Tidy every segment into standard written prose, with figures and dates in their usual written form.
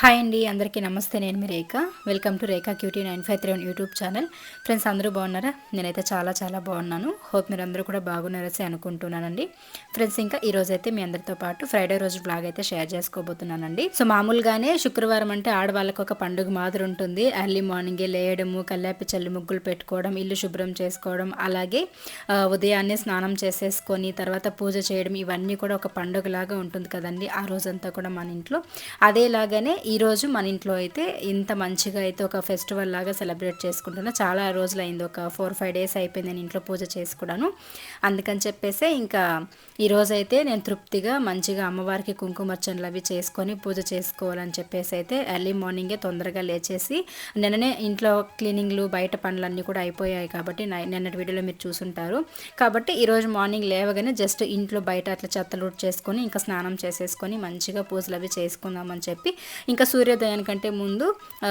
Hi అండి, అందరికీ నమస్తే. నేను మీ Rekha. Welcome to Rekha cutie 953 YouTube channel. Friends, అందరూ బాగున్నారా? నేనైతే చాలా చాలా బాగున్నాను. హోప్ మీరు అందరూ కూడా బాగున్నారని అనుకుంటున్నానండి. ఫ్రెండ్స్, ఇంకా ఈరోజైతే మీ అందరితో పాటు ఫ్రైడే రోజు బ్లాగ్ అయితే షేర్ చేసుకోబోతున్నానండి. సో మామూలుగానే శుక్రవారం అంటే ఆడవాళ్ళకి ఒక పండుగ మాదిరి ఉంటుంది. ఎర్లీ మార్నింగే లేయడము, కల్లాపి చల్లి ముగ్గులు పెట్టుకోవడం, ఇల్లు శుభ్రం చేసుకోవడం, అలాగే ఉదయాన్నే స్నానం చేసేసుకొని తర్వాత పూజ చేయడం, ఇవన్నీ కూడా ఒక పండుగలాగా ఉంటుంది కదండి ఆ రోజంతా కూడా మన ఇంట్లో. అదేలాగానే ఈరోజు మన ఇంట్లో అయితే ఇంత మంచిగా అయితే ఒక ఫెస్టివల్ లాగా సెలబ్రేట్ చేసుకుంటున్నా. చాలా రోజులు అయింది, ఒక 4-5 డేస్ అయిపోయింది నేను ఇంట్లో పూజ చేసుకోవడాను. అందుకని చెప్పేసి ఇంకా ఈరోజు అయితే నేను తృప్తిగా మంచిగా అమ్మవారికి కుంకుమర్చనలు అవి చేసుకొని పూజ చేసుకోవాలని చెప్పేసి అయితే ఎర్లీ మార్నింగే తొందరగా లేచేసి నిన్ననే ఇంట్లో క్లీనింగ్లు బయట పనులన్నీ కూడా అయిపోయాయి కాబట్టి నిన్నటి వీడియోలో మీరు చూసుంటారు. కాబట్టి ఈరోజు మార్నింగ్ లేవగానే జస్ట్ ఇంట్లో బయట అట్లా చెత్తలు చేసుకొని ఇంకా స్నానం చేసేసుకొని మంచిగా పూజలు అవి చేసుకుందామని చెప్పి ఇంకా సూర్యోదయానికంటే ముందు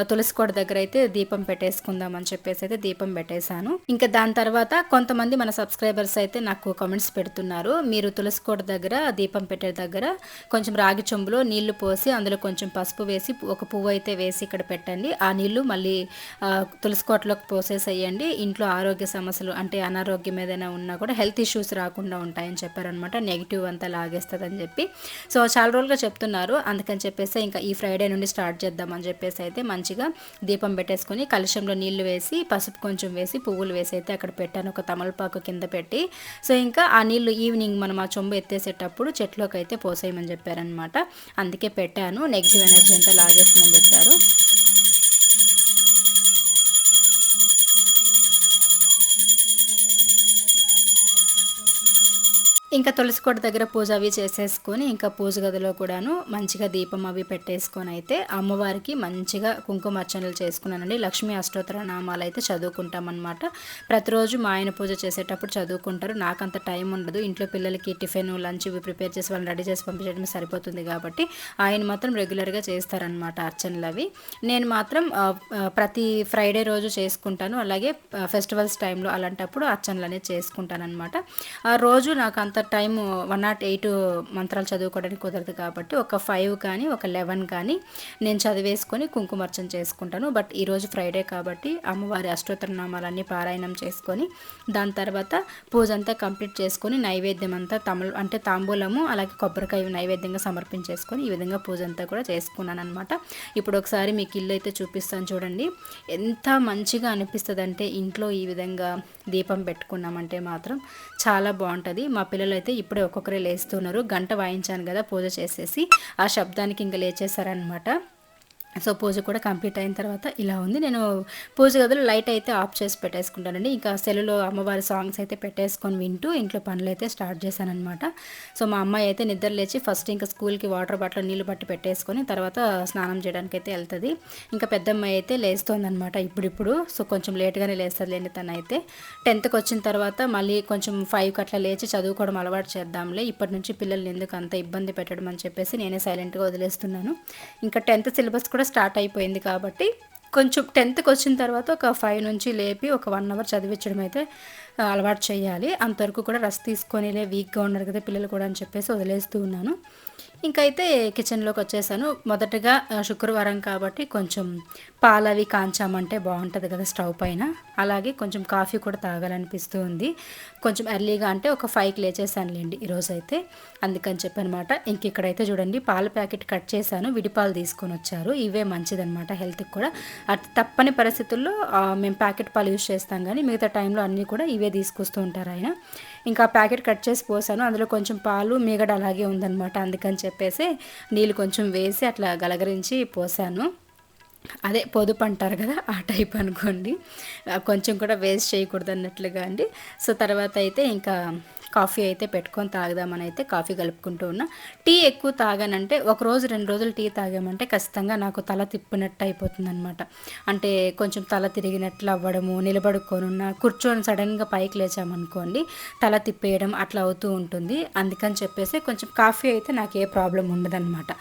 తులసి కోట దగ్గర అయితే దీపం పెట్టేసుకుందాం అని చెప్పేసి అయితే దీపం పెట్టేశాను. ఇంకా దాని తర్వాత కొంతమంది మన సబ్స్క్రైబర్స్ అయితే నాకు కామెంట్స్ పెడుతున్నారు, మీరు తులసి కోట దగ్గర దీపం పెట్టే దగ్గర కొంచెం రాగి చెంబులో నీళ్లు పోసి అందులో కొంచెం పసుపు వేసి ఒక పువ్వు అయితే వేసి ఇక్కడ పెట్టండి, ఆ నీళ్లు మళ్ళీ తులసి కోటలోకి పోసేసేయండి, ఇంట్లో ఆరోగ్య సమస్యలు అంటే అనారోగ్యం ఏదైనా ఉన్నా కూడా హెల్త్ ఇష్యూస్ రాకుండా ఉంటాయని చెప్పారనమాట. నెగిటివ్ అంతా లాగేస్తుంది అని చెప్పి. సో చాలా రోజులుగా చెప్తున్నారు, అందుకని చెప్పేసి ఇంకా ఈ ఫ్రైడే నుండి స్టార్ట్ చేద్దామని చెప్పేసి అయితే మంచిగా దీపం పెట్టేసుకొని కలశంలో నీళ్లు వేసి పసుపు కొంచెం వేసి పువ్వులు వేసి అయితే అక్కడ పెట్టాను, ఒక తమలపాకు కింద పెట్టి. సో ఇంకా ఆ నీళ్లు ఈవినింగ్ మనం ఆ చొంబు ఎత్తేసేటప్పుడు చెట్లోకి అయితే పోసేయమని చెప్పారనమాట. అందుకే పెట్టాను, నెగిటివ్ ఎనర్జీ అంతా లాగేస్తుందని చెప్పారు. ఇంకా తులసి కోట దగ్గర పూజ అవి చేసేసుకొని ఇంకా పూజ గదిలో కూడాను మంచిగా దీపం అవి పెట్టేసుకొని అయితే అమ్మవారికి మంచిగా కుంకుమ అర్చనలు చేసుకున్నానండి. లక్ష్మీ అష్టోత్తర నామాలు అయితే చదువుకుంటామన్నమాట. ప్రతిరోజు మా ఆయన పూజ చేసేటప్పుడు చదువుకుంటారు, నాకంత టైం ఉండదు. ఇంట్లో పిల్లలకి టిఫిన్ లంచ్ ఇవి ప్రిపేర్ చేసి వాళ్ళని రెడీ చేసి పంపించడమే సరిపోతుంది కాబట్టి ఆయన మాత్రం రెగ్యులర్గా చేస్తారనమాట అర్చనలు అవి. నేను మాత్రం ప్రతి ఫ్రైడే రోజు చేసుకుంటాను, అలాగే ఫెస్టివల్స్ టైంలో అలాంటప్పుడు అర్చనలు అనేది చేసుకుంటానమాట. ఆ రోజు నాకు అంత టైం 108 మంత్రాలు చదువుకోవడానికి కుదరదు కాబట్టి ఒక 5 కానీ ఒక 11 కానీ నేను చదివేసుకొని కుంకుమార్చన చేసుకుంటాను. బట్ ఈరోజు ఫ్రైడే కాబట్టి అమ్మవారి అష్టోత్తర నామాలన్నీ పారాయణం చేసుకొని దాని తర్వాత పూజ అంతా కంప్లీట్ చేసుకొని నైవేద్యం అంతా అంటే తాంబూలము అలాగే కొబ్బరికాయ నైవేద్యంగా సమర్పించేసుకొని ఈ విధంగా పూజ అంతా కూడా చేసుకున్నాను అనమాట. ఇప్పుడు ఒకసారి మీకు ఇల్లు అయితే చూపిస్తాను చూడండి, ఎంత మంచిగా అనిపిస్తుంది అంటే ఇంట్లో ఈ విధంగా దీపం పెట్టుకున్నామంటే మాత్రం చాలా బాగుంటుంది. మా పిల్లలు అయితే ఇప్పుడే ఒక్కొక్కరే లేస్తున్నారు, గంట వాయించాను కదా పూజ చేసేసి, ఆ శబ్దానికి ఇంకా లేచేసారనమాట. సో పూజ కూడా కంప్లీట్ అయిన తర్వాత ఇలా ఉంది. నేను పూజ గదిలో లైట్ అయితే ఆఫ్ చేసి పెట్టేసుకుంటానండి. ఇంకా సెల్లులో అమ్మవారి సాంగ్స్ అయితే పెట్టేసుకొని వింటూ ఇంట్లో పనులు అయితే స్టార్ట్ చేశానమాట. సో మా అమ్మాయి అయితే నిద్ర లేచి ఫస్ట్ ఇంకా స్కూల్కి వాటర్ బాటిల్ నీళ్ళు పట్టి పెట్టేసుకొని తర్వాత స్నానం చేయడానికి అయితే వెళ్తుంది. ఇంకా పెద్దమ్మాయి అయితే లేస్తోందనమాట ఇప్పుడిప్పుడు. సో కొంచెం లేట్గానే లేస్తుంది లేండి తను అయితే. 10th వచ్చిన తర్వాత మళ్ళీ కొంచెం 5కి అట్లా లేచి చదువుకోవడం అలవాటు చేద్దాంలే, ఇప్పటి నుంచి పిల్లల్ని ఎందుకు అంత ఇబ్బంది పెట్టడం అని చెప్పేసి నేనే సైలెంట్గా వదిలేస్తున్నాను. ఇంకా 10th సిలబస్ కూడా స్టార్ట్ అయిపోయింది కాబట్టి కొంచెం 10th వచ్చిన తర్వాత ఒక 5 నుంచి లేపి ఒక 1 అవర్ చదివించడం అయితే అలవాటు చేయాలి. అంతవరకు కూడా రెస్ట్ తీసుకొని వీక్గా ఉన్నారు కదా పిల్లలు కూడా అని చెప్పేసి వదిలేస్తూ ఉన్నాను. ఇంకైతే కిచెన్లోకి వచ్చేసాను. మొదటగా శుక్రవారం కాబట్టి కొంచెం పాలు అవి కాంచామంటే బాగుంటుంది కదా స్టవ్ పైన, అలాగే కొంచెం కాఫీ కూడా తాగాలనిపిస్తూ ఉంది. కొంచెం ఎర్లీగా అంటే ఒక 5కి లేచేసానులేండి ఈరోజైతే, అందుకని చెప్పనమాట. ఇంక ఇక్కడైతే చూడండి పాల ప్యాకెట్ కట్ చేశాను, విడిపాలు తీసుకొని వచ్చారు. ఇవే మంచిదనమాట హెల్త్కి కూడా. అటు తప్పని పరిస్థితుల్లో మేము ప్యాకెట్ పాలు యూజ్ చేస్తాం, కానీ మిగతా టైంలో అన్నీ కూడా ఇవే తీసుకొస్తూ ఉంటారు ఆయన. ఇంకా ప్యాకెట్ కట్ చేసి పోసాను, అందులో కొంచెం పాలు మీగడ అలాగే ఉందనమాట. అందుకని చెప్పేసి నీళ్ళు కొంచెం వేసి అట్లా గలగరించి పోసాను. అదే పొదుపు అంటారు కదా, ఆ టైప్ అనుకోండి. కొంచెం కూడా వేస్ట్ చేయకూడదు అన్నట్లుగా అండి. సో తర్వాత అయితే ఇంకా కాఫీ అయితే పెట్టుకొని తాగుదామని అయితే కాఫీ కలుపుకుంటూ ఉన్నా. టీ ఎక్కువ తాగానంటే ఒకరోజు 2 రోజులు టీ తాగామంటే ఖచ్చితంగా నాకు తల తిప్పినట్టు అయిపోతుంది అనమాట. అంటే కొంచెం తల తిరిగినట్లు అవ్వడము, నిలబడుకోనున్నా కూర్చొని సడన్గా పైకి లేచామనుకోండి తల తిప్పేయడం అట్లా అవుతూ ఉంటుంది. అందుకని చెప్పేసి కొంచెం కాఫీ అయితే నాకు ఏ ప్రాబ్లం ఉండదన్నమాట.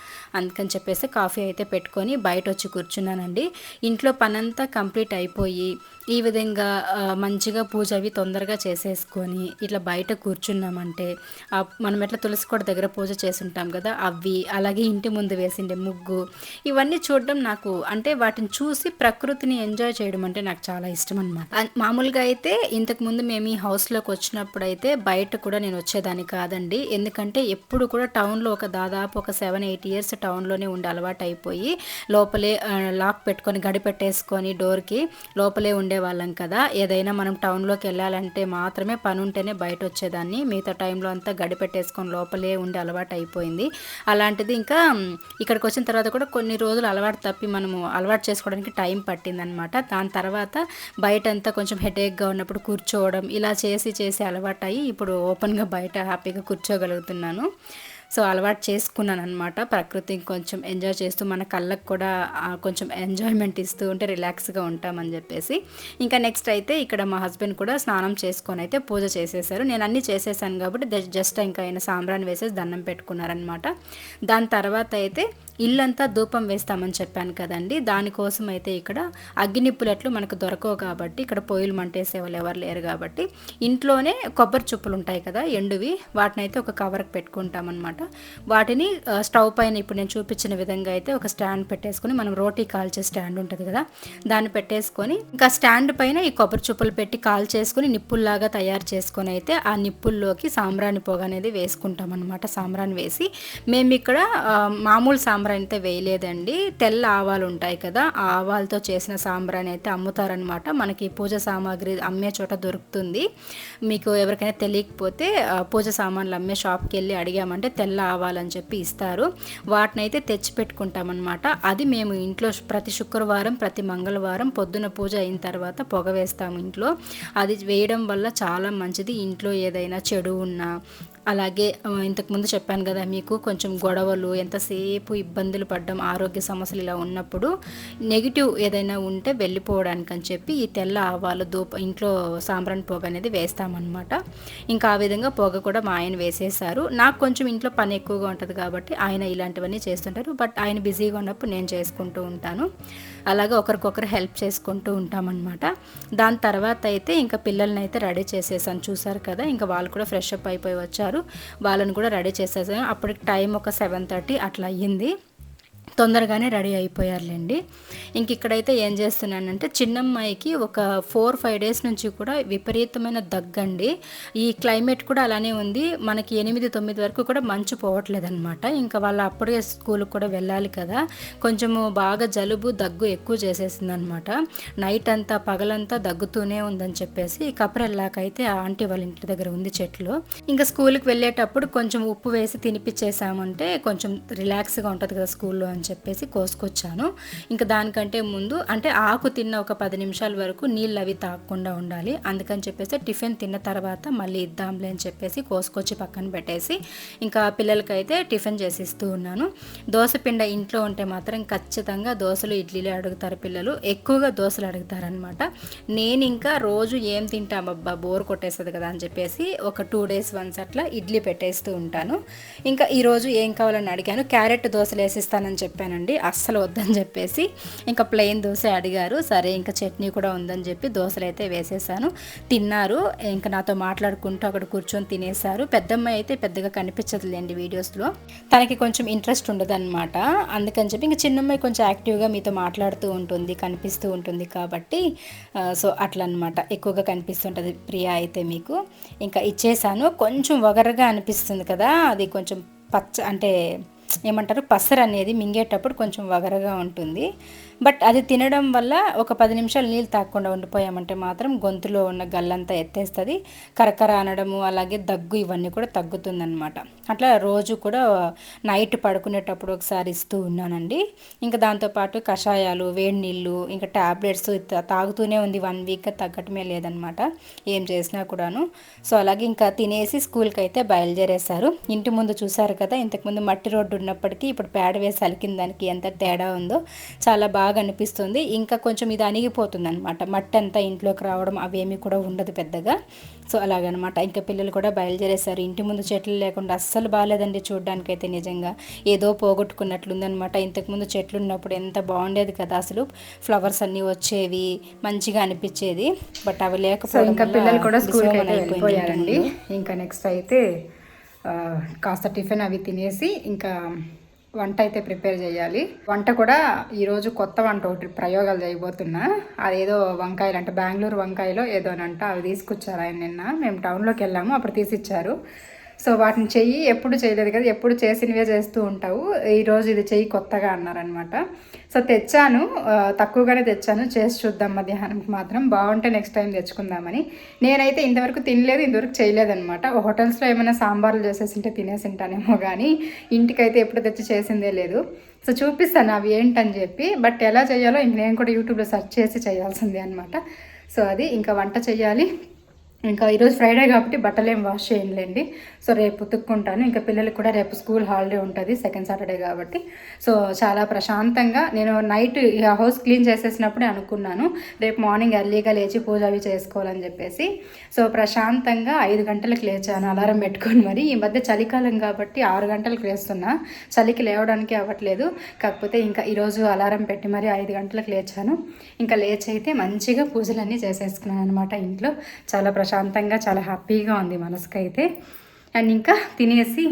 అందుకని చెప్పేసి కాఫీ అయితే పెట్టుకొని బయట వచ్చి కూర్చున్నానండి. ఇంట్లో పనంతా కంప్లీట్ అయిపోయి ఈ విధంగా మంచిగా పూజ అవి తొందరగా చేసేసుకొని ఇట్లా బయట కూర్చున్నామంటే మనం ఎట్లా తులసి కోట దగ్గర పూజ చేసుంటాం కదా అవి, అలాగే ఇంటి ముందు వేసిండే ముగ్గు, ఇవన్నీ చూడడం నాకు అంటే వాటిని చూసి ప్రకృతిని ఎంజాయ్ చేయడం అంటే నాకు చాలా ఇష్టం అనమాట. మామూలుగా అయితే ఇంతకుముందు మేము ఈ హౌస్లోకి వచ్చినప్పుడు అయితే బయట కూడా నేను వచ్చేదాన్ని కాదండి. ఎందుకంటే ఎప్పుడు కూడా టౌన్లో దాదాపు ఒక 7-8 ఇయర్స్ టౌన్లోనే ఉండే అలవాటు అయిపోయి లోపలే లాక్ పెట్టుకొని గడి పెట్టేసుకొని డోర్కి లోపలే ఉండేవాళ్ళం కదా. ఏదైనా మనం టౌన్లోకి వెళ్ళాలంటే మాత్రమే పని ఉంటేనే బయట వచ్చేదాన్ని, మిగతా టైంలో అంతా గడి పెట్టేసుకొని లోపలే ఉండే అలవాటు అయిపోయింది. అలాంటిది ఇంకా ఇక్కడికి వచ్చిన తర్వాత కూడా కొన్ని రోజులు అలవాటు తప్పి మనము అలవాటు చేసుకోవడానికి టైం పట్టిందనమాట. దాని తర్వాత బయట అంతా కొంచెం హెడేక్గా ఉన్నప్పుడు కూర్చోవడం ఇలా చేసి చేసి అలవాటు అయ్యి ఇప్పుడు ఓపెన్గా బయట హ్యాపీగా కూర్చోగలుగుతున్నాను. సో అలవాటు చేసుకున్నాను అనమాట. ప్రకృతిని కొంచెం ఎంజాయ్ చేస్తూ మన కళ్ళకు కూడా కొంచెం ఎంజాయ్మెంట్ ఇస్తూ ఉంటే రిలాక్స్గా ఉంటామని చెప్పేసి ఇంకా నెక్స్ట్ అయితే ఇక్కడ మా హస్బెండ్ కూడా స్నానం చేసుకొని అయితే పూజ చేసేసారు. నేను అన్నీ చేసేసాను కాబట్టి జస్ట్ ఇంకా ఆయన సాంబ్రాన్ని వేసేసి దండం పెట్టుకున్నారనమాట. దాని తర్వాత అయితే ఇల్లంతా ధూపం వేస్తామని చెప్పాను కదండి. దానికోసం అయితే ఇక్కడ అగ్గినిప్పులెట్లు మనకు దొరకవు కాబట్టి ఇక్కడ పొయ్యిలు మంటేసే వాళ్ళు ఎవరు లేరు కాబట్టి ఇంట్లోనే కొబ్బరి చుప్పులు ఉంటాయి కదా ఎండువి, వాటిని అయితే ఒక కవర్కి పెట్టుకుంటామన్నమాట. వాటిని స్టవ్ పైన ఇప్పుడు నేను చూపించిన విధంగా అయితే ఒక స్టాండ్ పెట్టేసుకొని, మనం రోటీ కాల్చే స్టాండ్ ఉంటుంది కదా దాన్ని పెట్టేసుకొని ఇంకా స్టాండ్ పైన ఈ కొబ్బరి చుప్పులు పెట్టి కాల్ చేసుకుని నిప్పుల్లాగా తయారు చేసుకొని అయితే ఆ నిప్పుల్లోకి సాంబ్రాణి పొగ అనేది వేసుకుంటాం అనమాట. సాంబ్రాణి వేసి మేము ఇక్కడ మామూలు సాంబ్రాణి అయితే వేయలేదండి, తెల్ల ఆవాలు ఉంటాయి కదా ఆ ఆవాలతో చేసిన సాంబ్రాణి అయితే అమ్ముతారనమాట. మనకి పూజ సామాగ్రి అమ్మే చోట దొరుకుతుంది. మీకు ఎవరికైనా తెలియకపోతే పూజ సామాన్లు అమ్మే షాప్కి వెళ్ళి అడిగామంటే తెల్ల ఆవాలని చెప్పి ఇస్తారు. వాటిని అయితే తెచ్చి పెట్టుకుంటామన్నమాట. అది మేము ఇంట్లో ప్రతి శుక్రవారం ప్రతి మంగళవారం పొద్దున పూజ అయిన తర్వాత పొగ వేస్తాము ఇంట్లో. అది వేయడం వల్ల చాలా మంచిది. ఇంట్లో ఏదైనా చెడు ఉన్నా, అలాగే ఇంతకుముందు చెప్పాను కదా మీకు కొంచెం గొడవలు, ఎంతసేపు ఇబ్బందులు పడ్డం, ఆరోగ్య సమస్యలు ఇలా ఉన్నప్పుడు నెగిటివ్ ఏదైనా ఉంటే వెళ్ళిపోవడానికి అని చెప్పి ఈ తెల్ల ఆవాలు ఇంట్లో సాంబ్రాణి పొగ అనేది వేస్తామన్నమాట. ఇంకా ఆ విధంగా పొగ కూడా మా ఆయన వేసేసారు. నాకు కొంచెం ఇంట్లో పని ఎక్కువగా ఉంటుంది కాబట్టి ఆయన ఇలాంటివన్నీ చేస్తుంటారు. బట్ ఆయన బిజీగా ఉన్నప్పుడు నేను చేసుకుంటూ ఉంటాను. అలాగే ఒకరికొకరు హెల్ప్ చేసుకుంటూ ఉంటామన్నమాట. దాని తర్వాత అయితే ఇంకా పిల్లల్ని అయితే రెడీ చేసేసాను, చూసారు కదా. ఇంకా వాళ్ళు కూడా ఫ్రెష్ అప్ అయిపోయి వచ్చారు. వాళ్ళని కూడా రెడీ చేసేసాను. అప్పటికి టైం ఒక 7:30 అట్లా అయ్యింది. తొందరగానే రెడీ అయిపోయారులేండి. ఇంక ఇక్కడైతే ఏం చేస్తున్నానంటే చిన్నమ్మాయికి ఒక 4-5 డేస్ నుంచి కూడా విపరీతమైన దగ్గండి. ఈ క్లైమేట్ కూడా అలానే ఉంది. మనకి 8-9 వరకు కూడా మంచు పోవట్లేదన్నమాట. ఇంకా వాళ్ళ అప్పుడే స్కూల్కి కూడా వెళ్ళాలి కదా, కొంచెము బాగా జలుబు దగ్గు ఎక్కువ చేసేసిందనమాట. నైట్ అంతా పగలంతా దగ్గుతూనే ఉందని చెప్పేసి కప్రెల్లాకైతే ఆంటీ వాళ్ళ ఇంటి దగ్గర ఉంది చెట్లు. ఇంకా స్కూల్కి వెళ్ళేటప్పుడు కొంచెం ఉప్పు వేసి తినిపించేసామంటే కొంచెం రిలాక్స్గా ఉంటుంది కదా స్కూల్లో అని చెప్పేసి కోసుకొచ్చాను. ఇంకా దానికంటే ముందు అంటే ఆకు తిన్న ఒక 10 నిమిషాల వరకు నీళ్ళు అవి తాగకుండా ఉండాలి. అందుకని చెప్పేసి టిఫిన్ తిన్న తర్వాత మళ్ళీ ఇద్దాంలే అని చెప్పేసి కోసుకొచ్చి పక్కన పెట్టేసి ఇంకా పిల్లలకైతే టిఫిన్ చేసిస్తూ ఉన్నాను. దోసపిండ ఇంట్లో ఉంటే మాత్రం ఖచ్చితంగా దోశలు ఇడ్లీలు అడుగుతారు పిల్లలు, ఎక్కువగా దోశలు అడుగుతారనమాట. నేను ఇంకా రోజు ఏం తింటామబ్బా బోర్ కొట్టేస్తుంది కదా అని చెప్పేసి ఒక 2 days once అట్లా ఇడ్లీ పెట్టేస్తూ ఉంటాను. ఇంకా ఈరోజు ఏం కావాలని అడిగాను, క్యారెట్ దోశలు వేసిస్తానని చెప్పానండి. అస్సలు వద్దని చెప్పేసి ఇంకా ప్లెయిన్ దోశ అడిగారు. సరే ఇంకా చట్నీ కూడా ఉందని చెప్పి దోశలు అయితే వేసేసాను. తిన్నారు. ఇంకా నాతో మాట్లాడుకుంటూ అక్కడ కూర్చొని తినేశారు. పెద్దమ్మాయి అయితే పెద్దగా కనిపించదులేండి వీడియోస్లో, తనకి కొంచెం ఇంట్రెస్ట్ ఉండదన్నమాట. అందుకని చెప్పి ఇంకా చిన్నమ్మాయి కొంచెం యాక్టివ్గా మీతో మాట్లాడుతూ ఉంటుంది, కనిపిస్తూ ఉంటుంది కాబట్టి సో అట్లా అనమాట, ఎక్కువగా కనిపిస్తుంటుంది ప్రియా అయితే మీకు. ఇంకా ఇచ్చేసాను. కొంచెం వగరగా అనిపిస్తుంది కదా, అది కొంచెం పచ్చ అంటే ఏమంటారు పసరు అనేది మింగేటప్పుడు కొంచెం వగరగా ఉంటుంది. బట్ అది తినడం వల్ల ఒక 10 నిమిషాలు నీళ్ళు తాగకుండా ఉండిపోయామంటే మాత్రం గొంతులో ఉన్న గల్లంతా ఎత్తేస్తుంది, కరకర అనడము అలాగే దగ్గు ఇవన్నీ కూడా తగ్గుతుందన్నమాట. అట్లా రోజు కూడా నైట్ పడుకునేటప్పుడు ఒకసారి ఇస్తూ ఉన్నానండి. ఇంకా దాంతోపాటు కషాయాలు, వేడి నీళ్ళు, ఇంకా ట్యాబ్లెట్స్ తాగుతూనే ఉంది. 1 week తగ్గటమే లేదనమాట ఏం చేసినా కూడాను. సో అలాగే ఇంకా తినేసి స్కూల్కి అయితే బయలుదేరేశారు. ఇంటి ముందు చూసారు కదా, ఇంతకుముందు మట్టి రోడ్డు ఉన్నప్పటికీ ఇప్పుడు పేడ వేసి అలికిన దానికి ఎంత తేడా ఉందో చాలా బాగా అనిపిస్తుంది. ఇంకా కొంచెం ఇది అణిగిపోతుంది అనమాట, మట్టి అంతా ఇంట్లోకి రావడం అవేమీ కూడా ఉండదు పెద్దగా. సో అలాగనమాట. ఇంకా పిల్లలు కూడా బయలుదేరేశారు. ఇంటి ముందు చెట్లు లేకుండా అస్సలు బాగాలేదండి చూడడానికైతే, నిజంగా ఏదో పోగొట్టుకున్నట్లుందనమాట. ఇంతకుముందు చెట్లు ఉన్నప్పుడు ఎంత బాగుండేది కదా, అసలు ఫ్లవర్స్ అన్నీ వచ్చేవి, మంచిగా అనిపించేది. బట్ అవి లేకపోతే ఇంకా పిల్లలు కూడా స్కూల్కి అయితే వెళ్ళిపోయారండి. ఇంకా నెక్స్ట్ అయితే కాస్త టిఫిన్ అవి తినేసి ఇంకా వంట అయితే ప్రిపేర్ చేయాలి. వంట కూడా ఈరోజు కొత్త వంట ఒకటి ప్రయోగాలు చేయబోతున్నా. అదేదో వంకాయలు అంటే బెంగళూరు వంకాయలో ఏదోనంట, అవి తీసుకొచ్చారు ఆయన నిన్న. మేము టౌన్లోకి వెళ్ళాము, అప్పుడు తీసిచ్చారు. సో వాటిని చెయ్యి ఎప్పుడు చేయలేదు కదా, ఎప్పుడు చేసినవే చేస్తూ ఉంటావు, ఈరోజు ఇది చెయ్యి కొత్తగా అన్నారనమాట. సో తెచ్చాను, తక్కువగానే తెచ్చాను, చేసి చూద్దాం మధ్యాహ్నంకి మాత్రం, బాగుంటే నెక్స్ట్ టైం తెచ్చుకుందామని. నేనైతే ఇంతవరకు తినలేదు, ఇంతవరకు చేయలేదనమాట. హోటల్స్లో ఏమైనా సాంబార్లు చేసేసింటే తినేసి ఉంటానేమో కానీ ఇంటికైతే ఎప్పుడు తెచ్చి చేసిందే లేదు. సో చూపిస్తాను అవి ఏంటని చెప్పి, బట్ ఎలా చేయాలో ఇంక నేను కూడా యూట్యూబ్లో సెర్చ్ చేసి చేయాల్సిందే అనమాట. సో అది ఇంకా వంట చేయాలి. ఇంకా ఈరోజు ఫ్రైడే కాబట్టి బట్టలు ఏం వాష్ చేయలేండి. సో రేపు ఉతుక్కుంటాను. ఇంకా పిల్లలకి కూడా రేపు స్కూల్ హాలిడే ఉంటుంది, సెకండ్ సాటర్డే కాబట్టి. సో చాలా ప్రశాంతంగా నేను నైట్ హౌస్ క్లీన్ చేసేసినప్పుడే అనుకున్నాను రేపు మార్నింగ్ ఎర్లీగా లేచి పూజ అవి చేసుకోవాలని చెప్పేసి. సో ప్రశాంతంగా 5 గంటలకు లేచాను అలారం పెట్టుకొని. మరి ఈ మధ్య చలికాలం కాబట్టి 6 గంటలకు లేస్తున్నా, చలికి లేవడానికి అవ్వట్లేదు. కాకపోతే ఇంకా ఈరోజు అలారం పెట్టి మరి 5 గంటలకు లేచాను. ఇంకా లేచి అయితే మంచిగా పూజలన్నీ చేసేసుకున్నాను అనమాట ఇంట్లో. చాలా ప్రశాంతంగా, చాలా హ్యాపీగా ఉంది మనసుకైతే. అండ్ ఇంకా తినేసి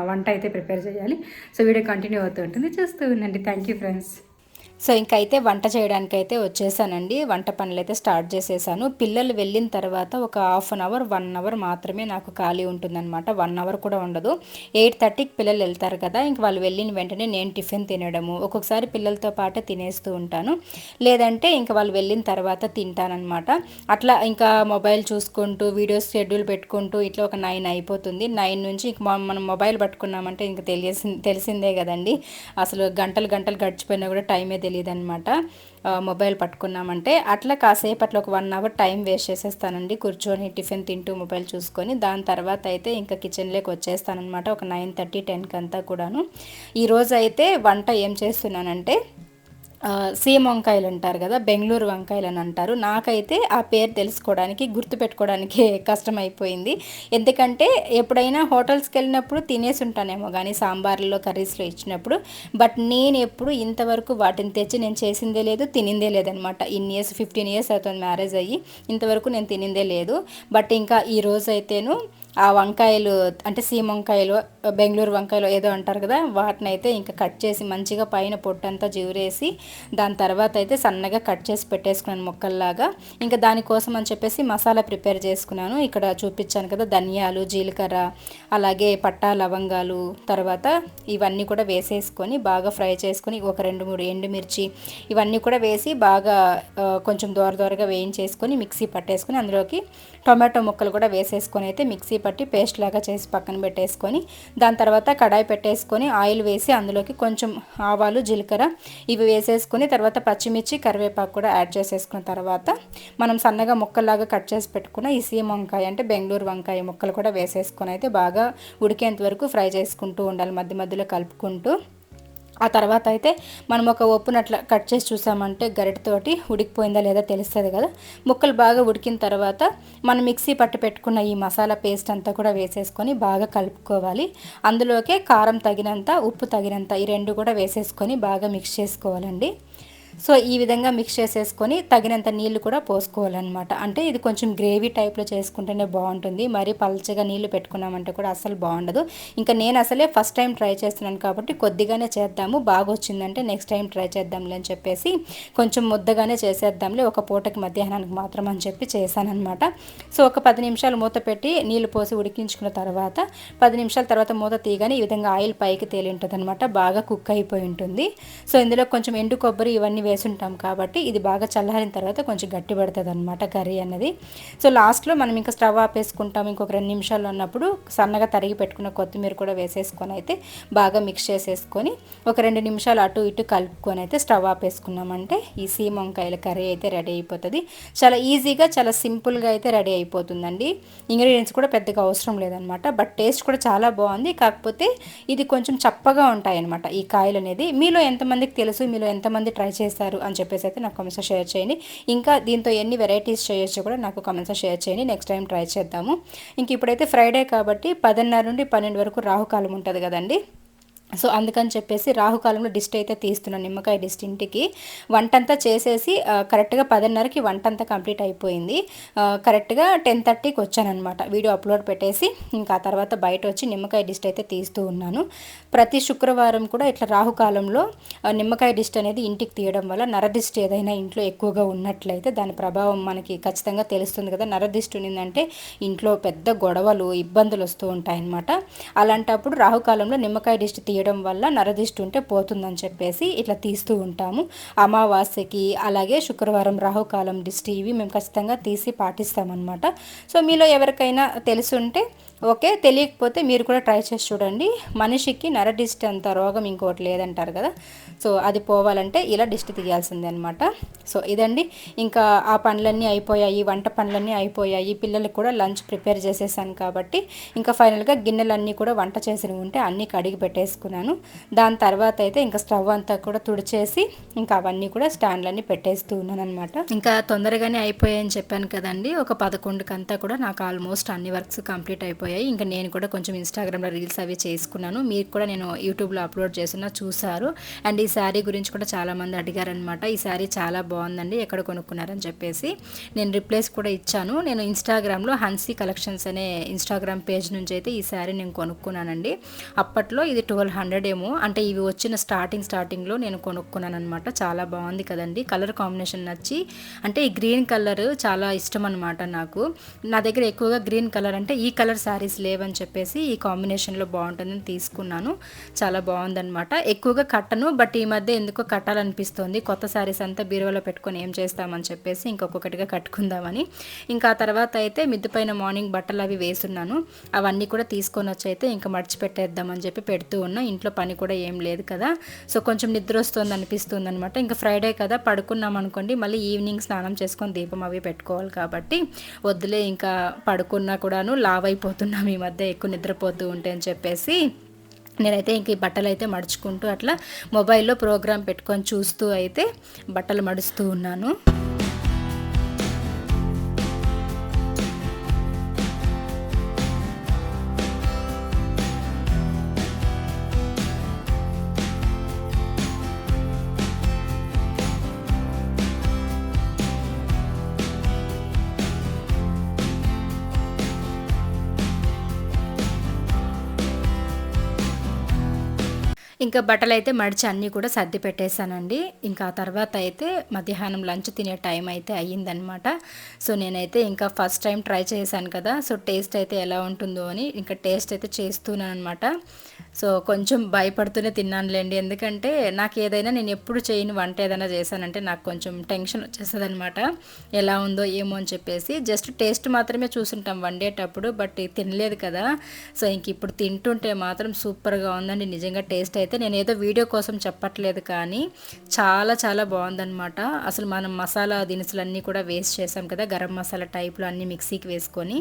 వంట అయితే ప్రిపేర్ చేయాలి. సో వీడియో కంటిన్యూ అవుతూ ఉంటుంది, చూస్తూ ఉండండి. Thank you friends. సో ఇంకైతే వంట చేయడానికి అయితే వచ్చేసానండి. వంట పనులు అయితే స్టార్ట్ చేసేసాను. పిల్లలు వెళ్ళిన తర్వాత ఒక హాఫ్ అన్ అవర్ 1 అవర్ మాత్రమే నాకు ఖాళీ ఉంటుందన్నమాట. 1 అవర్ కూడా ఉండదు. 8:30కి పిల్లలు వెళ్తారు కదా, ఇంక వాళ్ళు వెళ్ళిన వెంటనే నేను టిఫిన్ తినడము, ఒక్కొక్కసారి పిల్లలతో పాటు తినేస్తూ ఉంటాను, లేదంటే ఇంకా వాళ్ళు వెళ్ళిన తర్వాత తింటానమాట. అట్లా ఇంకా మొబైల్ చూసుకుంటూ వీడియోస్ షెడ్యూల్ పెట్టుకుంటూ ఇట్లా ఒక 9 అయిపోతుంది. 9 నుంచి ఇంక మనం మొబైల్ పట్టుకున్నామంటే ఇంక తెలిసిందే కదండి, అసలు గంటలు గంటలు గడిచిపోయినా కూడా టైమే తెలియదనమాట మొబైల్ పట్టుకున్నామంటే. అట్లా కాసేపట్లో ఒక 1 అవర్ టైం వేస్ట్ చేసేస్తానండి కూర్చొని టిఫిన్ తింటూ మొబైల్ చూసుకొని. దాని తర్వాత అయితే ఇంకా కిచెన్లోకి వచ్చేస్తానమాట ఒక 9:30, 10కి అంతా కూడాను. ఈరోజు అయితే వంట ఏం చేస్తున్నానంటే సీమ వంకాయలు అంటారు కదా, బెంగళూరు వంకాయలు అని అంటారు. నాకైతే ఆ పేరు తెలుసుకోవడానికి, గుర్తుపెట్టుకోవడానికి కష్టమైపోయింది. ఎందుకంటే ఎప్పుడైనా హోటల్స్కి వెళ్ళినప్పుడు తినేసి ఉంటానేమో కానీ సాంబార్లో కర్రీస్లో ఇచ్చినప్పుడు, బట్ నేను ఎప్పుడు ఇంతవరకు వాటిని తెచ్చి నేను చేసిందే లేదు, తినిందే లేదనమాట. ఇన్ని ఇయర్స్ 15 ఇయర్స్ అవుతుంది మ్యారేజ్ అయ్యి, ఇంతవరకు నేను తినిందే లేదు. బట్ ఇంకా ఈ రోజు అయితేను ఆ వంకాయలు అంటే సీమ వంకాయలు, బెంగళూరు వంకాయలు ఏదో అంటారు కదా, వాటిని అయితే ఇంకా కట్ చేసి మంచిగా పైన పొట్టంతా జిగురేసి దాని తర్వాత అయితే సన్నగా కట్ చేసి పెట్టేసుకున్నాను ముక్కల్లాగా. ఇంకా దానికోసం అని చెప్పేసి మసాలా ప్రిపేర్ చేసుకున్నాను. ఇక్కడ చూపించాను కదా, ధనియాలు, జీలకర్ర, అలాగే పట్టా, లవంగాలు, తర్వాత ఇవన్నీ కూడా వేసేసుకొని బాగా ఫ్రై చేసుకొని ఒక 2-3 ఎండుమిర్చి ఇవన్నీ కూడా వేసి బాగా కొంచెం దోరగా వేయించేసుకొని మిక్సీ పట్టేసుకొని అందులోకి టొమాటో ముక్కలు కూడా వేసేసుకొని అయితే మిక్సీ పట్టి పేస్ట్ లాగా చేసి పక్కన పెట్టేసుకొని, దాని తర్వాత కడాయి పెట్టేసుకొని ఆయిల్ వేసి అందులోకి కొంచెం ఆవాలు, జీలకర్ర ఇవి వేసేసుకొని తర్వాత పచ్చిమిర్చి, కరివేపాకు కూడా యాడ్ చేసేసుకున్న తర్వాత మనం సన్నగా ముక్కల్లాగా కట్ చేసి పెట్టుకున్న ఈ సీమ వంకాయ అంటే బెంగళూరు వంకాయ ముక్కలు కూడా వేసేసుకొని అయితే బాగా ఉడికేంత వరకు ఫ్రై చేసుకుంటూ ఉండాలి, మధ్య మధ్యలో కలుపుకుంటూ. ఆ తర్వాత అయితే మనం ఒక ఉప్పును అట్లా కట్ చేసి చూసామంటే గరిటతోటి ఉడికిపోయిందా లేదా తెలుస్తుంది కదా. ముక్కలు బాగా ఉడికిన తర్వాత మనం మిక్సీ పట్టి పెట్టుకున్న ఈ మసాలా పేస్ట్ అంతా కూడా వేసేసుకొని బాగా కలుపుకోవాలి. అందులోకే కారం తగినంత, ఉప్పు తగినంత ఈ 2 కూడా వేసేసుకొని బాగా మిక్స్ చేసుకోవాలండి. సో ఈ విధంగా మిక్స్ చేసేసుకొని తగినంత నీళ్లు కూడా పోసుకోవాలన్నమాట. అంటే ఇది కొంచెం గ్రేవీ టైప్లో చేసుకుంటేనే బాగుంటుంది, మరీ పల్చగా నీళ్లు పెట్టుకున్నామంటే కూడా అసలు బాగుండదు. ఇంకా నేను అసలే ఫస్ట్ టైం ట్రై చేస్తున్నాను కాబట్టి కొద్దిగానే చేద్దాము, బాగా వచ్చిందంటే నెక్స్ట్ టైం ట్రై చేద్దాంలే అని చెప్పేసి కొంచెం ముద్దగానే చేసేద్దాంలే ఒక పూటకి మధ్యాహ్నానికి మాత్రం అని చెప్పి చేశానమాట. సో ఒక 10 నిమిషాలు మూత పెట్టి నీళ్లు పోసి ఉడికించుకున్న తర్వాత 10 నిమిషాల తర్వాత మూత తీయగానే ఈ విధంగా ఆయిల్ పైకి తేలి ఉంటుంది అనమాట, బాగా కుక్ అయిపోయి ఉంటుంది. సో ఇందులో కొంచెం ఎండు కొబ్బరి ఇవన్నీ అవన్నీ వేసుంటాం కాబట్టి ఇది బాగా చల్లారిన తర్వాత కొంచెం గట్టి పడుతుంది అనమాట కర్రీ అనేది. సో లాస్ట్లో మనం ఇంకా స్టవ్ ఆపేసుకుంటాం. ఇంకొక 2 నిమిషాలు అన్నప్పుడు సన్నగా తరిగి పెట్టుకున్న కొత్తిమీర కూడా వేసేసుకొని అయితే బాగా మిక్స్ చేసేసుకొని ఒక 2 నిమిషాలు అటు ఇటు కలుపుకొని అయితే స్టవ్ ఆపేసుకున్నామంటే ఈ సీమ వంకాయల కర్రీ అయితే రెడీ అయిపోతుంది. చాలా ఈజీగా చాలా సింపుల్గా అయితే రెడీ అయిపోతుందండి. ఇంగ్రీడియంట్స్ కూడా పెద్దగా అవసరం లేదనమాట. బట్ టేస్ట్ కూడా చాలా బాగుంది. కాకపోతే ఇది కొంచెం చప్పగా ఉంటాయన్నమాట ఈ కాయలు అనేది. మీలో ఎంతమందికి తెలుసు, మీలో ఎంతమంది ట్రై చేస్తారు అని చెప్పేసి అయితే నాకు కామెంట్స్లో షేర్ చేయండి. ఇంకా దీంతో ఎన్ని వెరైటీస్ చేయొచ్చో కూడా నాకు కామెంట్స్లో షేర్ చేయండి. నెక్స్ట్ టైం ట్రై చేద్దాము. ఇంక ఇప్పుడైతే ఫ్రైడే కాబట్టి 10:30 నుండి 12 వరకు రాహుకాలం ఉంటుంది కదండి. సో అందుకని చెప్పేసి రాహుకాలంలో డిస్ట్ అయితే తీస్తున్నాను, నిమ్మకాయ డిస్ట్. ఇంటికి వంటంతా చేసేసి కరెక్ట్గా 10:30కి వంట అంతా కంప్లీట్ అయిపోయింది. కరెక్ట్గా 10:30కి వచ్చానమాట వీడియో అప్లోడ్ పెట్టేసి. ఇంకా ఆ తర్వాత బయట వచ్చి నిమ్మకాయ డిస్ట్ అయితే తీస్తూ ఉన్నాను. ప్రతి శుక్రవారం కూడా ఇట్లా రాహుకాలంలో నిమ్మకాయ డిస్ట్ అనేది ఇంటికి తీయడం వల్ల నరదిష్టి ఏదైనా ఇంట్లో ఎక్కువగా ఉన్నట్లయితే దాని ప్రభావం మనకి ఖచ్చితంగా తెలుస్తుంది కదా. నరదిష్టి ఉన్నిందంటే ఇంట్లో పెద్ద గొడవలు, ఇబ్బందులు వస్తూ ఉంటాయన్నమాట. అలాంటప్పుడు రాహుకాలంలో నిమ్మకాయ డిస్ట్ తీయడం వల్ల నరదిష్టి ఉంటే పోతుందని చెప్పేసి ఇట్లా తీస్తూ ఉంటాము. అమావాస్యకి అలాగే శుక్రవారం రాహుకాలం దిష్టి ఇవి మేము ఖచ్చితంగా తీసి పాటిస్తామన్నమాట. సో మీలో ఎవరికైనా తెలుసుంటే ఓకే, తెలియకపోతే మీరు కూడా ట్రై చేసి చూడండి. మనిషికి నరదిష్టి అంత రోగం ఇంకోటి లేదంటారు కదా. సో అది పోవాలంటే ఇలా దిష్టి తీయాల్సిందే అనమాట. సో ఇదండి, ఇంకా ఆ పనులన్నీ అయిపోయాయి, వంట పనులన్నీ అయిపోయాయి. పిల్లలకు కూడా లంచ్ ప్రిపేర్ చేసేసాను కాబట్టి ఇంకా ఫైనల్గా గిన్నెలన్నీ కూడా వంట చేసినవి ఉంటే అన్నీ కడిగి పెట్టేసుకున్నాను. దాని తర్వాత అయితే ఇంకా స్టవ్ అంతా కూడా తుడిచేసి ఇంకా అవన్నీ కూడా స్టాండ్లన్నీ పెట్టేస్తూ ఉన్నాను అనమాట. ఇంకా తొందరగానే అయిపోయాయని చెప్పాను కదండి. ఒక 11కి అంతా కూడా నాకు ఆల్మోస్ట్ అన్ని వర్క్స్ కంప్లీట్ అయిపోయాయి. ఇంకా నేను కూడా కొంచెం ఇన్స్టాగ్రామ్లో రీల్స్ అవి చేసుకున్నాను. మీరు కూడా నేను యూట్యూబ్లో అప్లోడ్ చేస్తున్నా చూసారు. అండ్ ఈ శారీ గురించి కూడా చాలామంది అడిగారనమాట. ఈ శారీ చాలా బాగుందండి, ఎక్కడ కొనుక్కున్నారని చెప్పేసి నేను రిప్లైస్ కూడా ఇచ్చాను. నేను ఇన్స్టాగ్రామ్లో హన్సీ కలెక్షన్స్ అనే ఇన్స్టాగ్రామ్ పేజ్ నుంచి అయితే ఈ శారీ నేను కొనుక్కున్నానండి. అప్పట్లో ఇది 1200 ఏమో, అంటే ఇవి వచ్చిన స్టార్టింగ్లో నేను కొనుక్కున్నాను అనమాట. చాలా బాగుంది కదండి, కలర్ కాంబినేషన్ నచ్చి. అంటే ఈ గ్రీన్ కలర్ చాలా ఇష్టం అనమాట నాకు. నా దగ్గర ఎక్కువగా గ్రీన్ కలర్ అంటే ఈ కలర్ శారీస్ లేవని చెప్పేసి ఈ కాంబినేషన్లో బాగుంటుందని తీసుకున్నాను. చాలా బాగుందనమాట. ఎక్కువగా కట్టను, బట్ ఈ మధ్య ఎందుకో కట్టాలనిపిస్తుంది. కొత్త శారీస్ అంతా బీరువాలో పెట్టుకొని ఏం చేస్తామని చెప్పేసి ఇంకొకటిగా కట్టుకుందామని. ఇంకా ఆ తర్వాత అయితే మిద్దు పైన మార్నింగ్ బట్టలు అవి వేసున్నాను. అవన్నీ కూడా తీసుకొని వచ్చి అయితే ఇంకా మడిచిపెట్టేద్దామని చెప్పి పెడుతూ ఉన్నా. ఇంట్లో పని కూడా ఏం లేదు కదా. సో కొంచెం నిద్ర వస్తుంది అనిపిస్తుంది అనమాట. ఇంకా ఫ్రైడే కదా, పడుకున్నాం అనుకోండి మళ్ళీ ఈవినింగ్ స్నానం చేసుకొని దీపం అవి పెట్టుకోవాలి కాబట్టి వద్దులే, ఇంకా పడుకున్నా కూడాను లావ్ అయిపోతున్నాం ఈ మధ్య ఎక్కువ నిద్రపోతూ ఉంటే అని చెప్పేసి నేనైతే ఇంక ఈ బట్టలు అయితే మడుచుకుంటూ అట్లా మొబైల్లో ప్రోగ్రామ్ పెట్టుకొని చూస్తూ అయితే బట్టలు మడుస్తూ ఉన్నాను. ఇంకా బట్టలు అయితే మడిచి అన్నీ కూడా సర్ది పెట్టేశానండి. ఇంకా ఆ తర్వాత అయితే మధ్యాహ్నం లంచ్ తినే టైం అయితే అయ్యిందనమాట. సో నేనైతే ఇంకా ఫస్ట్ టైం ట్రై చేశాను కదా, సో టేస్ట్ అయితే ఎలా ఉంటుందో అని ఇంకా టేస్ట్ అయితే చేస్తున్నాను అనమాట. సో కొంచెం భయపడుతూనే తిన్నానులేండి, ఎందుకంటే నాకు ఏదైనా నేను ఎప్పుడు చేయని వంట ఏదైనా చేశానంటే నాకు కొంచెం టెన్షన్ వచ్చేస్తుంది అనమాట. ఎలా ఉందో ఏమో అని చెప్పేసి జస్ట్ టేస్ట్ మాత్రమే చూసుంటాం వండేటప్పుడు, బట్ తినలేదు కదా. సో ఇంక ఇప్పుడు తింటుంటే మాత్రం సూపర్గా ఉందండి నిజంగా. టేస్ట్ అయితే నేను ఏదో వీడియో కోసం చెప్పట్లేదు, కానీ చాలా చాలా బాగుందనమాట. అసలు మనం మసాలా దినుసులన్నీ కూడా వేస్ట్ చేసాం కదా, గరం మసాలా టైప్లో అన్నీ మిక్సీకి వేసుకొని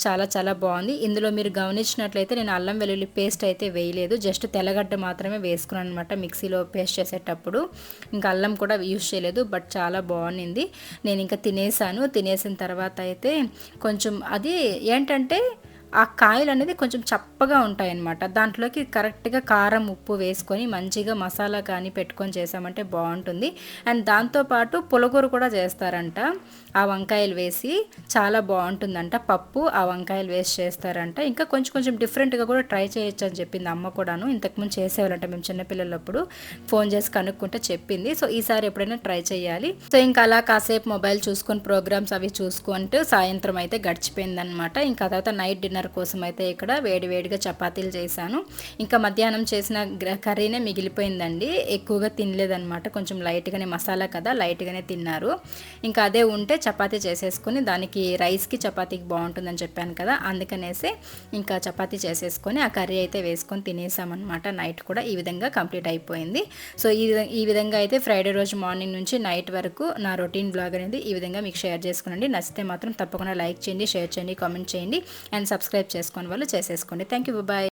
చాలా చాలా బాగుంది. ఇందులో మీరు గమనించినట్లయితే నేను అల్లం వెల్లుల్లి పేస్ట్ అయితే వేయలేదు, జస్ట్ తెల్లగడ్డ మాత్రమే వేసుకున్నాను అనమాట మిక్సీలో పేస్ట్ చేసేటప్పుడు. ఇంకా అల్లం కూడా యూజ్ చేయలేదు, బట్ చాలా బాగుంది. నేను ఇంకా తినేసిన తర్వాత అయితే కొంచెం అది ఏంటంటే ఆ కాయలు అనేది కొంచెం చప్పగా ఉంటాయన్నమాట. దాంట్లోకి కరెక్ట్గా కారం ఉప్పు వేసుకొని మంచిగా మసాలా కానీ పెట్టుకొని చేసామంటే బాగుంటుంది. అండ్ దాంతోపాటు పులగూర కూడా చేస్తారంట, ఆ వంకాయలు వేసి చాలా బాగుంటుందంట. పప్పు ఆ వంకాయలు వేసి చేస్తారంట. ఇంకా కొంచెం డిఫరెంట్గా కూడా ట్రై చేయొచ్చు అని చెప్పింది అమ్మ కూడాను. ఇంతకుముందు చేసేవాళ్ళంట మేము చిన్నపిల్లలప్పుడు, ఫోన్ చేసి కనుక్కుంటే చెప్పింది. సో ఈసారి ఎప్పుడైనా ట్రై చేయాలి. సో ఇంకా అలా కాసేపు మొబైల్ చూసుకొని ప్రోగ్రామ్స్ అవి చూసుకుంటూ సాయంత్రం అయితే గడిచిపోయిందనమాట. ఇంకా తర్వాత నైట్ డిన్నర్ డిన్నర్ కోసం అయితే ఇక్కడ వేడివేడిగా చపాతీలు చేశాను. ఇంకా మధ్యాహ్నం చేసిన కర్రీనే మిగిలిపోయిందండి, ఎక్కువగా తినలేదన్నమాట. కొంచెం లైట్గానే మసాలా కదా, లైట్గానే తిన్నారు. ఇంకా అదే ఉంటే చపాతీ చేసేసుకొని దానికి రైస్కి చపాతీకి బాగుంటుందని చెప్పాను కదా, అందుకనేసి ఇంకా చపాతీ చేసేసుకొని ఆ కర్రీ అయితే వేసుకొని తినేసామన్నమాట. నైట్ కూడా ఈ విధంగా కంప్లీట్ అయిపోయింది. సో ఈ విధంగా అయితే ఫ్రైడే రోజు మార్నింగ్ నుంచి నైట్ వరకు నా రొటీన్ బ్లాగ్ అనేది ఈ విధంగా మీకు షేర్ చేసుకునండి. నచ్చితే మాత్రం తప్పకుండా లైక్ చేయండి, షేర్ చేయండి, కామెంట్ చేయండి అండ్ సబ్స్క్రైబ్ చేసుకొని వాళ్ళు చేసేసుకోండి. Thank you, bye.